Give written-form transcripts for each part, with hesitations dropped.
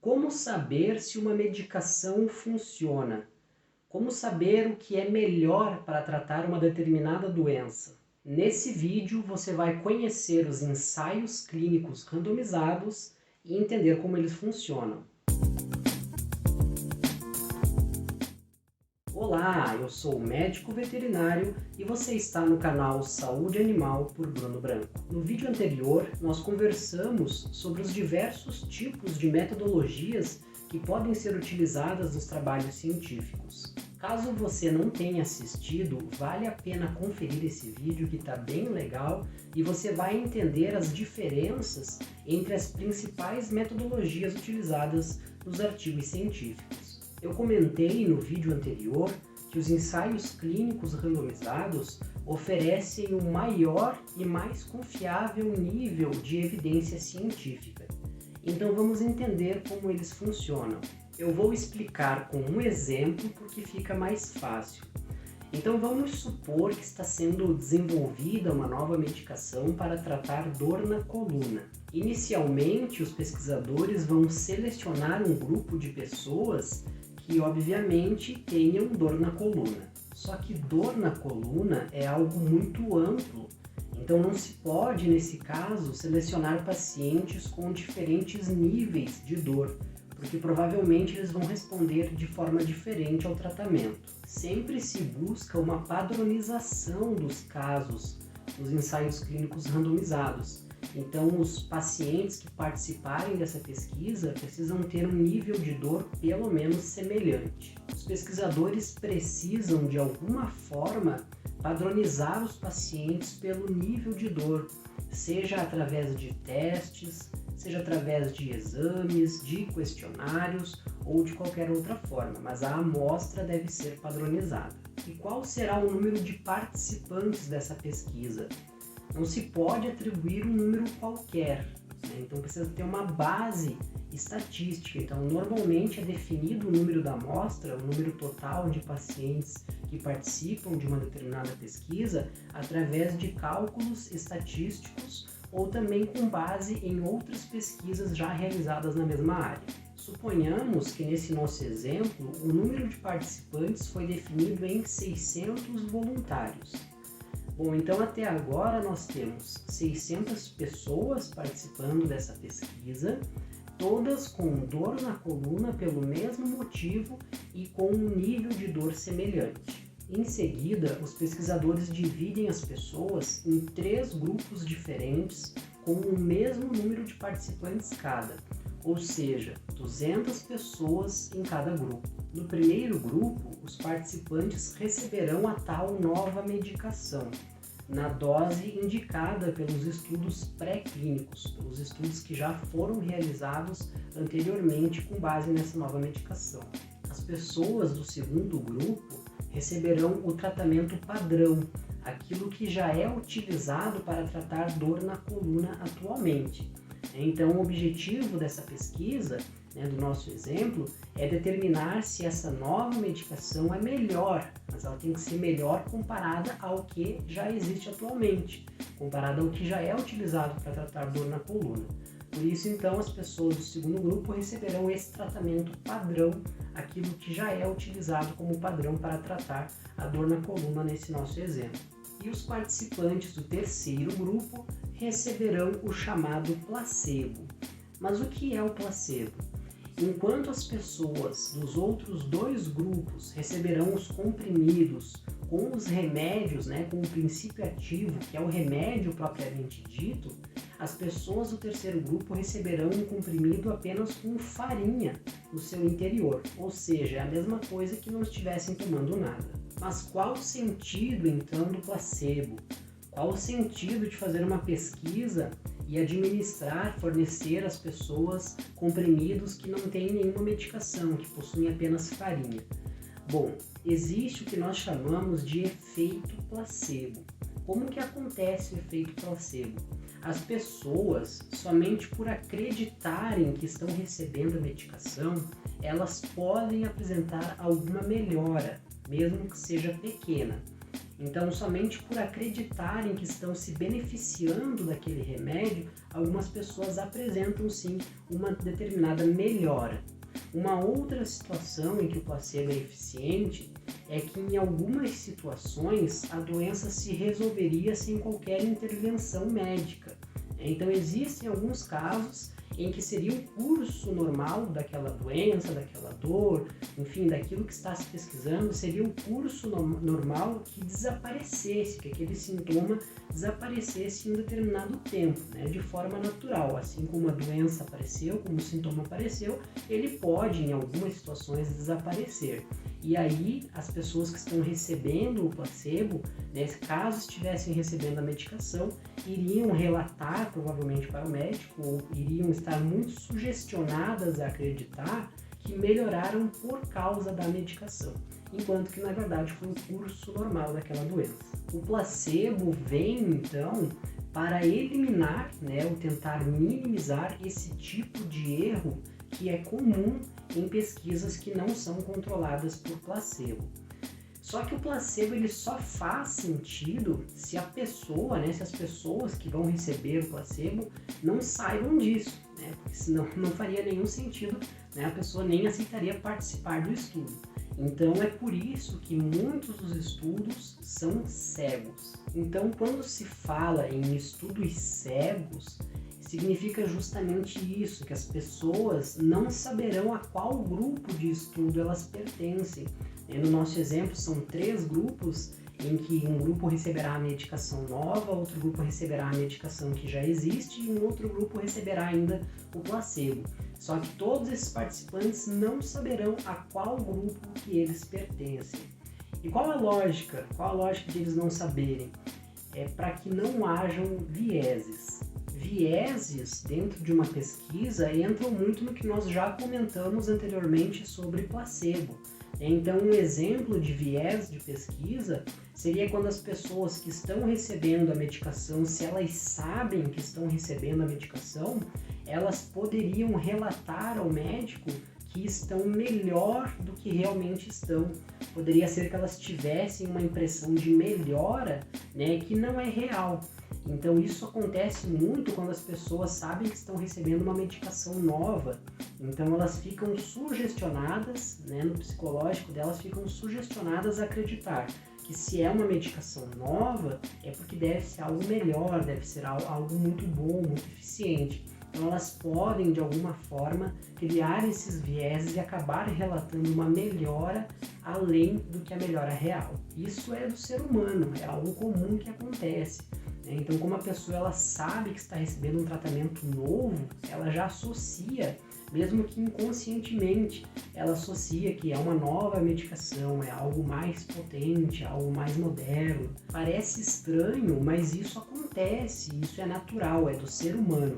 Como saber se uma medicação funciona? Como saber o que é melhor para tratar uma determinada doença? Nesse vídeo você vai conhecer os ensaios clínicos randomizados e entender como eles funcionam. Olá, eu sou o médico veterinário e você está no canal Saúde Animal por Bruno Branco. No vídeo anterior, nós conversamos sobre os diversos tipos de metodologias que podem ser utilizadas nos trabalhos científicos. Caso você não tenha assistido, vale a pena conferir esse vídeo que está bem legal e você vai entender as diferenças entre as principais metodologias utilizadas nos artigos científicos. Eu comentei no vídeo anterior que os ensaios clínicos randomizados oferecem o maior e mais confiável nível de evidência científica. Então vamos entender como eles funcionam. Eu vou explicar com um exemplo porque fica mais fácil. Então vamos supor que está sendo desenvolvida uma nova medicação para tratar dor na coluna. Inicialmente, os pesquisadores vão selecionar um grupo de pessoas que obviamente tenham dor na coluna. Só que dor na coluna é algo muito amplo, então não se pode, nesse caso, selecionar pacientes com diferentes níveis de dor, porque provavelmente eles vão responder de forma diferente ao tratamento. Sempre se busca uma padronização dos casos nos ensaios clínicos randomizados. Então, os pacientes que participarem dessa pesquisa precisam ter um nível de dor pelo menos semelhante. Os pesquisadores precisam, de alguma forma, padronizar os pacientes pelo nível de dor, seja através de testes, seja através de exames, de questionários ou de qualquer outra forma, mas a amostra deve ser padronizada. E qual será o número de participantes dessa pesquisa? Não se pode atribuir um número qualquer, né? Então precisa ter uma base estatística. Então normalmente é definido o número da amostra, o número total de pacientes que participam de uma determinada pesquisa através de cálculos estatísticos ou também com base em outras pesquisas já realizadas na mesma área. Suponhamos que nesse nosso exemplo o número de participantes foi definido em 600 voluntários. Bom, então até agora nós temos 600 pessoas participando dessa pesquisa, todas com dor na coluna pelo mesmo motivo e com um nível de dor semelhante. Em seguida, os pesquisadores dividem as pessoas em 3 grupos diferentes com o mesmo número de participantes cada, ou seja, 200 pessoas em cada grupo. No primeiro grupo, os participantes receberão a tal nova medicação, na dose indicada pelos estudos pré-clínicos, pelos estudos que já foram realizados anteriormente com base nessa nova medicação. As pessoas do segundo grupo receberão o tratamento padrão, aquilo que já é utilizado para tratar dor na coluna atualmente. Então, o objetivo dessa pesquisa, do nosso exemplo, é determinar se essa nova medicação é melhor, mas ela tem que ser melhor comparada ao que já existe atualmente, comparada ao que já é utilizado para tratar dor na coluna. Por isso, então, as pessoas do segundo grupo receberão esse tratamento padrão, aquilo que já é utilizado como padrão para tratar a dor na coluna nesse nosso exemplo. E os participantes do terceiro grupo receberão o chamado placebo. Mas o que é o placebo? Enquanto as pessoas dos outros 2 grupos receberão os comprimidos com os remédios, com o princípio ativo, que é o remédio propriamente dito, as pessoas do terceiro grupo receberão um comprimido apenas com farinha no seu interior, ou seja, é a mesma coisa que não estivessem tomando nada. Mas qual o sentido então do placebo? Qual o sentido de fazer uma pesquisa e administrar, fornecer às pessoas comprimidos que não têm nenhuma medicação, que possuem apenas farinha? Bom, existe o que nós chamamos de efeito placebo. Como que acontece o efeito placebo? As pessoas, somente por acreditarem que estão recebendo a medicação, elas podem apresentar alguma melhora, mesmo que seja pequena. Então, somente por acreditarem que estão se beneficiando daquele remédio, algumas pessoas apresentam sim uma determinada melhora. Uma outra situação em que o placebo é eficiente é que em algumas situações a doença se resolveria sem qualquer intervenção médica. Então existem alguns casos em que seria o curso normal daquela doença, daquela dor, enfim, daquilo que está se pesquisando, seria o curso normal que desaparecesse, que aquele sintoma desaparecesse em um determinado tempo, né, de forma natural. Assim como a doença apareceu, como o sintoma apareceu, ele pode, em algumas situações, desaparecer. E aí, as pessoas que estão recebendo o placebo, né, caso estivessem recebendo a medicação, iriam relatar provavelmente para o médico, ou iriam estar muito sugestionadas a acreditar que melhoraram por causa da medicação, enquanto que na verdade foi o curso normal daquela doença. O placebo vem então para eliminar, né, ou tentar minimizar esse tipo de erro que é comum em pesquisas que não são controladas por placebo. Só que o placebo ele só faz sentido se a pessoa, né, se as pessoas que vão receber o placebo não saibam disso, né, porque senão não faria nenhum sentido, né, a pessoa nem aceitaria participar do estudo. Então é por isso que muitos dos estudos são cegos. Então quando se fala em estudos cegos, significa justamente isso, que as pessoas não saberão a qual grupo de estudo elas pertencem. No nosso exemplo, são 3 grupos, em que um grupo receberá a medicação nova, outro grupo receberá a medicação que já existe e um outro grupo receberá ainda o placebo. Só que todos esses participantes não saberão a qual grupo que eles pertencem. E qual a lógica? Qual a lógica de eles não saberem? É para que não hajam vieses. Vieses dentro de uma pesquisa entram muito no que nós já comentamos anteriormente sobre placebo. Então, um exemplo de viés de pesquisa seria quando as pessoas que estão recebendo a medicação, se elas sabem que estão recebendo a medicação, elas poderiam relatar ao médico que estão melhor do que realmente estão. Poderia ser que elas tivessem uma impressão de melhora, né, que não é real. Então isso acontece muito quando as pessoas sabem que estão recebendo uma medicação nova. Então elas ficam sugestionadas, né, no psicológico delas ficam sugestionadas a acreditar que se é uma medicação nova é porque deve ser algo melhor, deve ser algo muito bom, muito eficiente. Então elas podem de alguma forma criar esses vieses e acabar relatando uma melhora além do que a melhora real. Isso é do ser humano, é algo comum que acontece. Então, como a pessoa ela sabe que está recebendo um tratamento novo, ela já associa, mesmo que inconscientemente, ela associa que é uma nova medicação, é algo mais potente, algo mais moderno. Parece estranho, mas isso acontece, isso é natural, é do ser humano.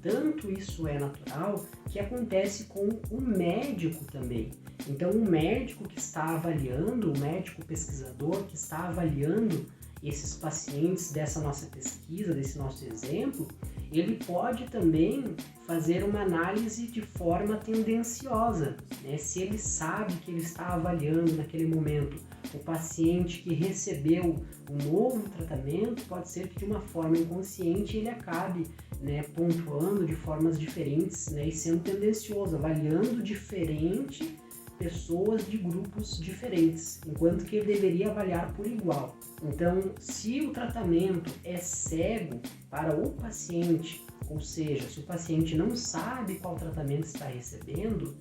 Tanto isso é natural que acontece com o médico também. Então, o médico que está avaliando, o médico pesquisador que está avaliando esses pacientes dessa nossa pesquisa, desse nosso exemplo, ele pode também fazer uma análise de forma tendenciosa, né? Se ele sabe que ele está avaliando naquele momento o paciente que recebeu o novo tratamento, pode ser que de uma forma inconsciente ele acabe, né, pontuando de formas diferentes, né, e sendo tendencioso, avaliando diferente pessoas de grupos diferentes, enquanto que ele deveria avaliar por igual. Então, se o tratamento é cego para o paciente, ou seja, se o paciente não sabe qual tratamento está recebendo,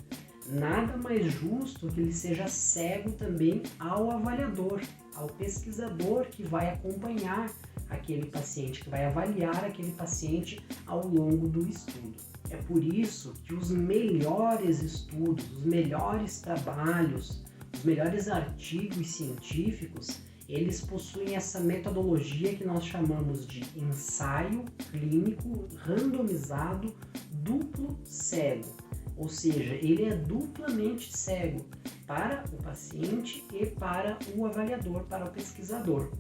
nada mais justo que ele seja cego também ao avaliador, ao pesquisador que vai acompanhar aquele paciente, que vai avaliar aquele paciente ao longo do estudo. É por isso que os melhores estudos, os melhores trabalhos, os melhores artigos científicos, eles possuem essa metodologia que nós chamamos de ensaio clínico randomizado duplo cego. Ou seja, ele é duplamente cego para o paciente e para o avaliador, para o pesquisador.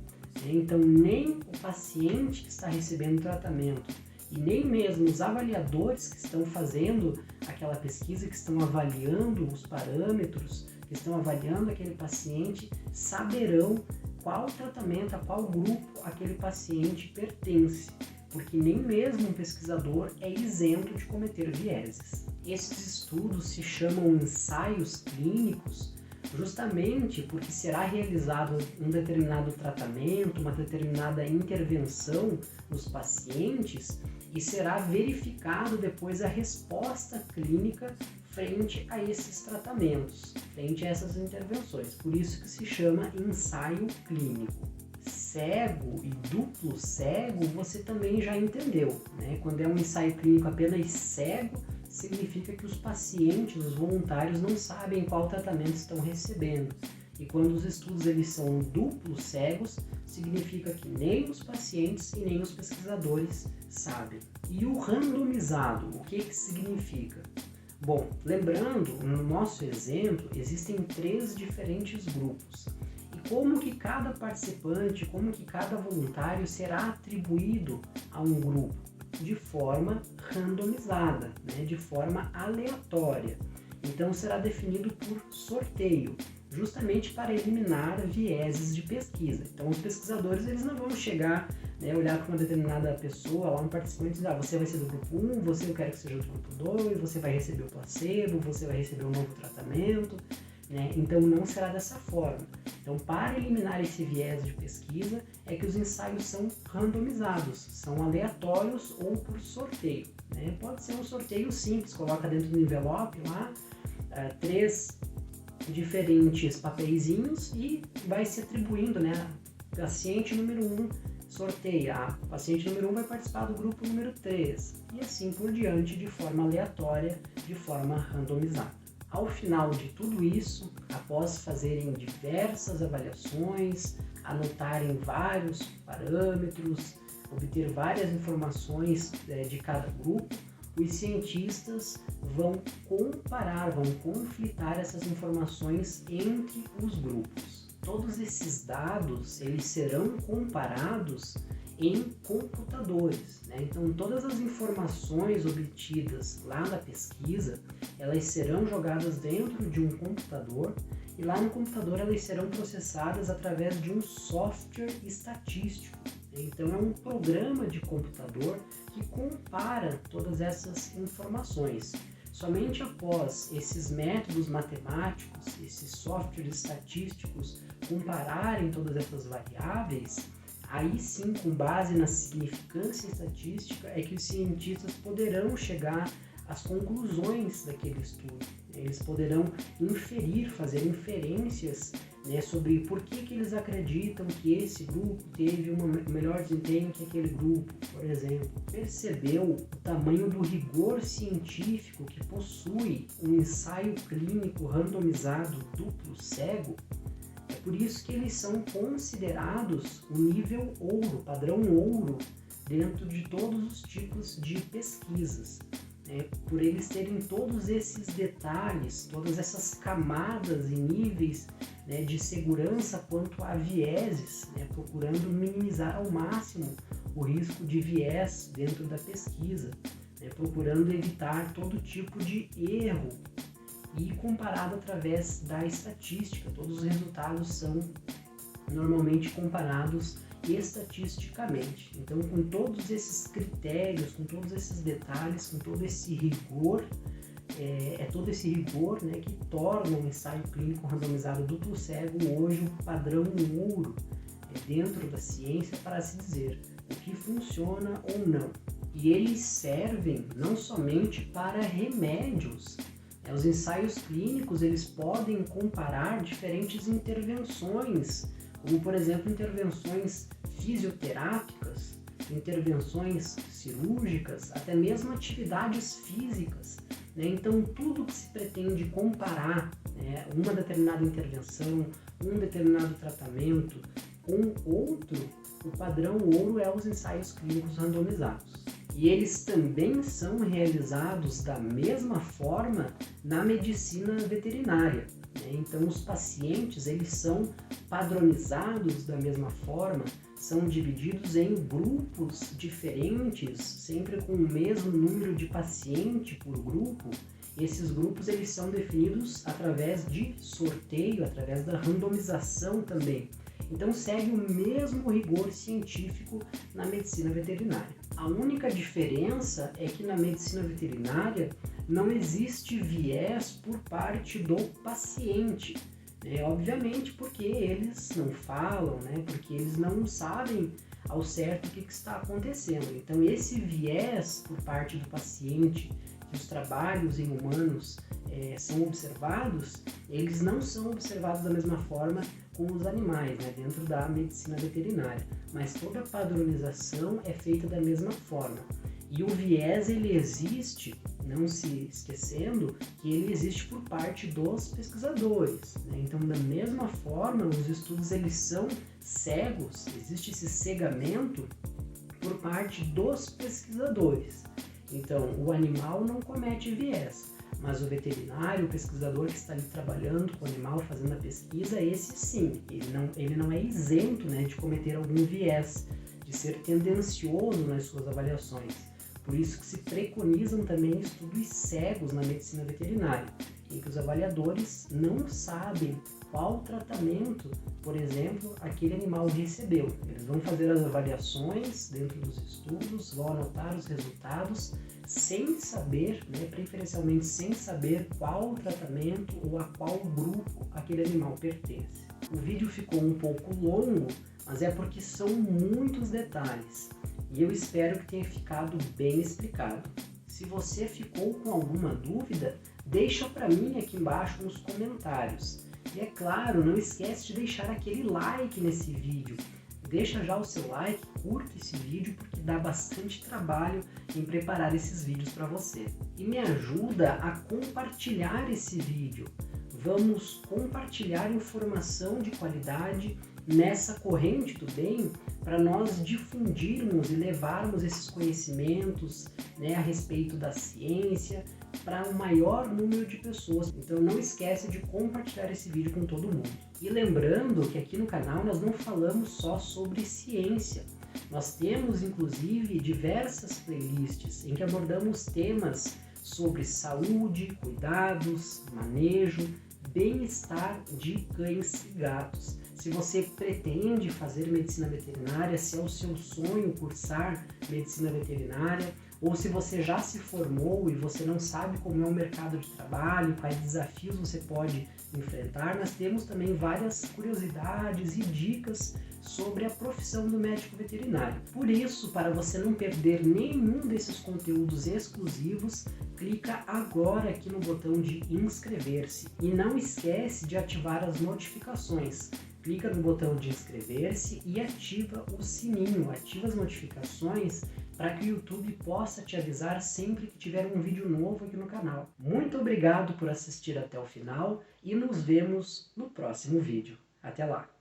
Então, nem o paciente que está recebendo tratamento e nem mesmo os avaliadores que estão fazendo aquela pesquisa, que estão avaliando os parâmetros, que estão avaliando aquele paciente, saberão qual tratamento, a qual grupo aquele paciente pertence, porque nem mesmo um pesquisador é isento de cometer vieses. Esses estudos se chamam ensaios clínicos justamente porque será realizado um determinado tratamento, uma determinada intervenção nos pacientes e será verificado depois a resposta clínica frente a esses tratamentos, frente a essas intervenções. Por isso que se chama ensaio clínico. Cego e duplo cego você também já entendeu, né? Quando é um ensaio clínico apenas cego, significa que os pacientes, os voluntários, não sabem qual tratamento estão recebendo. E quando os estudos eles são duplos cegos, significa que nem os pacientes e nem os pesquisadores sabem. E o randomizado, o que significa? Bom, lembrando, no nosso exemplo, existem 3 diferentes grupos. E como que cada participante, como que cada voluntário será atribuído a um grupo? De forma randomizada, né? De forma aleatória. Então será definido por sorteio, justamente para eliminar vieses de pesquisa. Então os pesquisadores eles não vão chegar, né, olhar para uma determinada pessoa, lá um participante e dizer, você vai ser do grupo 1, você eu quero que seja do grupo 2, você vai receber o placebo, você vai receber um novo tratamento, né? Então não será dessa forma. Então para eliminar esse viés de pesquisa é que os ensaios são randomizados, são aleatórios ou por sorteio, né? Pode ser um sorteio simples, coloca dentro do envelope lá 3 diferentes papeizinhos e vai se atribuindo, né? Paciente número 1 sorteia, paciente número 1 vai participar do grupo número 3 e assim por diante, de forma aleatória, de forma randomizada. Ao final de tudo isso, após fazerem diversas avaliações, anotarem vários parâmetros, obter várias informações de cada grupo, os cientistas vão comparar, vão conflitar essas informações entre os grupos. Todos esses dados eles serão comparados em computadores, né? Então todas as informações obtidas lá da pesquisa, elas serão jogadas dentro de um computador e lá no computador elas serão processadas através de um software estatístico. Então é um programa de computador que compara todas essas informações. Somente após esses métodos matemáticos, esses softwares estatísticos compararem todas essas variáveis, aí sim, com base na significância estatística, é que os cientistas poderão chegar às conclusões daquele estudo. Eles poderão inferir, fazer inferências, né, sobre por que eles acreditam que esse grupo teve um melhor desempenho que aquele grupo, por exemplo. Percebeu o tamanho do rigor científico que possui um ensaio clínico randomizado duplo cego? É por isso que eles são considerados o nível ouro, padrão ouro, dentro de todos os tipos de pesquisas. Por eles terem todos esses detalhes, todas essas camadas e níveis, né, de segurança quanto a vieses, né, procurando minimizar ao máximo o risco de viés dentro da pesquisa, né, procurando evitar todo tipo de erro e comparado através da estatística. Todos os resultados são normalmente comparados estatisticamente. Então, com todos esses critérios, com todos esses detalhes, com todo esse rigor, todo esse rigor, né, que torna o ensaio clínico randomizado duplo cego hoje um padrão ouro dentro da ciência para se dizer o que funciona ou não. E eles servem não somente para remédios. Os ensaios clínicos eles podem comparar diferentes intervenções, como por exemplo intervenções fisioterápicas, intervenções cirúrgicas, até mesmo atividades físicas, né? Então tudo que se pretende comparar, né, uma determinada intervenção, um determinado tratamento com outro, o padrão ouro é os ensaios clínicos randomizados. E eles também são realizados da mesma forma na medicina veterinária. Então os pacientes eles são padronizados da mesma forma, são divididos em grupos diferentes, sempre com o mesmo número de paciente por grupo. Esses grupos eles são definidos através de sorteio, através da randomização também. Então segue o mesmo rigor científico na medicina veterinária. A única diferença é que na medicina veterinária não existe viés por parte do paciente. Obviamente porque eles não falam, porque eles não sabem ao certo o que está acontecendo. Então esse viés por parte do paciente, que os trabalhos em humanos são observados, eles não são observados da mesma forma com os animais, dentro da medicina veterinária. Mas toda a padronização é feita da mesma forma. E o viés, ele existe, não se esquecendo, que ele existe por parte dos pesquisadores. Então, da mesma forma, os estudos eles são cegos, existe esse cegamento por parte dos pesquisadores. Então, o animal não comete viés, mas o veterinário, o pesquisador que está ali trabalhando com o animal, fazendo a pesquisa, esse sim, ele não é isento de cometer algum viés, de ser tendencioso nas suas avaliações. Por isso que se preconizam também estudos cegos na medicina veterinária, em que os avaliadores não sabem qual tratamento, por exemplo, aquele animal recebeu. Eles vão fazer as avaliações dentro dos estudos, vão anotar os resultados, sem saber, preferencialmente sem saber qual tratamento ou a qual grupo aquele animal pertence. O vídeo ficou um pouco longo, mas é porque são muitos detalhes. E eu espero que tenha ficado bem explicado. Se você ficou com alguma dúvida, deixa para mim aqui embaixo nos comentários. E é claro, não esquece de deixar aquele like nesse vídeo. Deixa já o seu like, curta esse vídeo, porque dá bastante trabalho em preparar esses vídeos para você. E me ajuda a compartilhar esse vídeo. Vamos compartilhar informação de qualidade nessa corrente do bem, para nós difundirmos e levarmos esses conhecimentos a respeito da ciência para um maior número de pessoas. Então não esquece de compartilhar esse vídeo com todo mundo. E lembrando que aqui no canal nós não falamos só sobre ciência. Nós temos inclusive diversas playlists em que abordamos temas sobre saúde, cuidados, manejo, bem-estar de cães e gatos. Se você pretende fazer medicina veterinária, se é o seu sonho cursar medicina veterinária, ou se você já se formou e você não sabe como é o mercado de trabalho, quais desafios você pode enfrentar, nós temos também várias curiosidades e dicas sobre a profissão do médico veterinário. Por isso, para você não perder nenhum desses conteúdos exclusivos, clica agora aqui no botão de inscrever-se e não esquece de ativar as notificações. Clica no botão de inscrever-se e ativa o sininho, ativa as notificações para que o YouTube possa te avisar sempre que tiver um vídeo novo aqui no canal. Muito obrigado por assistir até o final e nos vemos no próximo vídeo. Até lá!